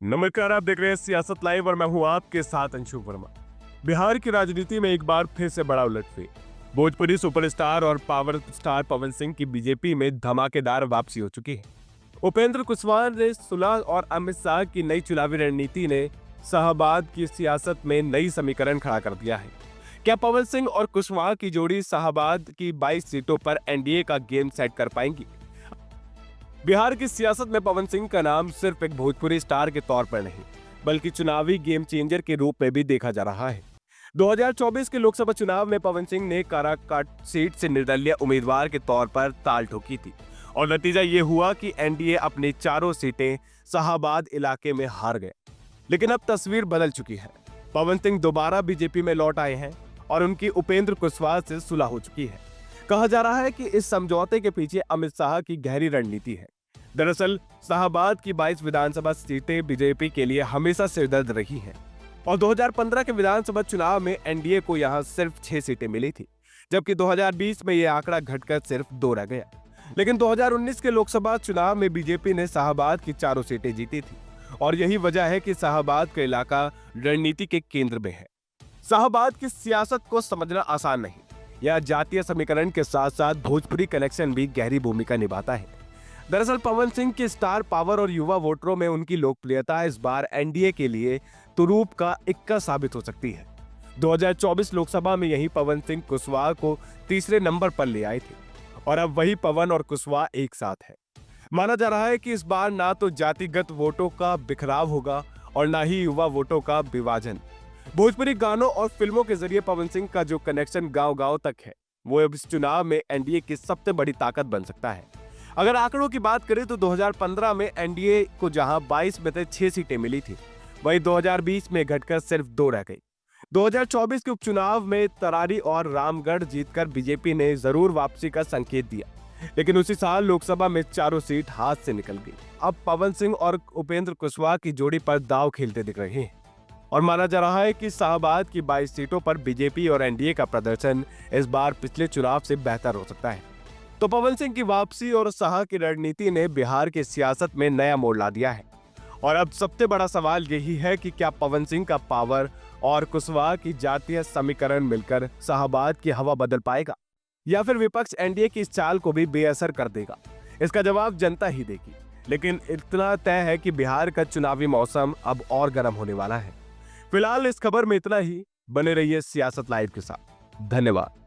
नमस्कार, आप देख रहे हैं सियासत लाइव और मैं हूं आपके साथ अंशु वर्मा। बिहार की राजनीति में एक बार फिर से बड़ा उलटफेर। भोजपुरी सुपरस्टार और पावर स्टार पवन सिंह की बीजेपी में धमाकेदार वापसी हो चुकी है। उपेंद्र कुशवाहा ने सुलह और अमित शाह की नई चुनावी रणनीति ने शाहबाद की सियासत में नई समीकरण खड़ा कर दिया है। क्या पवन सिंह और कुशवाहा की जोड़ी शाहबाद की 22 सीटों पर एनडीए का गेम सेट कर पाएंगी? बिहार की सियासत में पवन सिंह का नाम सिर्फ एक भोजपुरी स्टार के तौर पर नहीं, बल्कि चुनावी गेम चेंजर के रूप में भी देखा जा रहा है। 2024 के लोकसभा चुनाव में पवन सिंह ने काराकाट सीट से निर्दलीय उम्मीदवार के तौर पर ताल ठोकी थी और नतीजा ये हुआ कि एनडीए अपनी चारों सीटें शाहबाद इलाके में हार गए। लेकिन अब तस्वीर बदल चुकी है। पवन सिंह दोबारा बीजेपी में लौट आए हैं और उनकी उपेंद्र कुशवाहा से सुलह हो चुकी है। कहा जा रहा है कि इस समझौते के पीछे अमित शाह की गहरी रणनीति है। दरअसल शाहबाद की 22 विधानसभा सीटें बीजेपी के लिए हमेशा सिरदर्द रही हैं और 2015 के विधानसभा चुनाव में एनडीए को यहां सिर्फ 6 सीटें मिली थी, जबकि 2020 में यह आंकड़ा घटकर सिर्फ 2 रह गया। लेकिन 2019 के लोकसभा चुनाव में बीजेपी ने शाहबाद की चारों सीटें जीती थी और यही वजह है कि शाहबाद का इलाका रणनीति के केंद्र में है। शाहबाद की सियासत को समझना आसान नहीं। यह जातीय समीकरण के साथ साथ भोजपुरी कनेक्शन भी गहरी भूमिका निभाता है। दरअसल पवन सिंह के स्टार पावर और युवा वोटरों में उनकी लोकप्रियता इस बार एनडीए के लिए तुरूप का इक्का साबित हो सकती है। 2024 लोकसभा में यही पवन सिंह कुशवाहा को तीसरे नंबर पर ले आए थे और अब वही पवन और कुशवाहा एक साथ है। माना जा रहा है कि इस बार ना तो जातिगत वोटों का बिखराव होगा और ना ही युवा वोटों का विभाजन। भोजपुरी गानों और फिल्मों के जरिए पवन सिंह का जो कनेक्शन गांव-गांव तक है, वो अब इस चुनाव में एनडीए की सबसे बड़ी ताकत बन सकता है। अगर आंकड़ों की बात करें तो 2015 में एनडीए को जहां 22 में से 6 सीटें मिली थी, वहीं 2020 में घटकर सिर्फ 2 रह गई। 2024 के उपचुनाव में तरारी और रामगढ़ जीतकर बीजेपी ने जरूर वापसी का संकेत दिया, लेकिन उसी साल लोकसभा में चारों सीट हाथ से निकल गई। अब पवन सिंह और उपेंद्र कुशवाहा की जोड़ी पर दांव खेलते दिख रहे हैं और माना जा रहा है कि शाहबाद की 22 सीटों पर बीजेपी और एनडीए का प्रदर्शन इस बार पिछले चुनाव से बेहतर हो सकता है। तो पवन सिंह की वापसी और शाह की रणनीति ने बिहार की सियासत में नया मोड़ ला दिया है और अब सबसे बड़ा सवाल यही है कि क्या पवन सिंह का पावर और कुशवाहा की जातीय समीकरण मिलकर शाहबाद की हवा बदल पाएगा या फिर विपक्ष एनडीए की इस चाल को भी बेअसर कर देगा? इसका जवाब जनता ही देगी। लेकिन इतना तय है कि बिहार का चुनावी मौसम अब और गर्म होने वाला है। फिलहाल इस खबर में इतना ही। बने रहिए सियासत लाइव के साथ। धन्यवाद।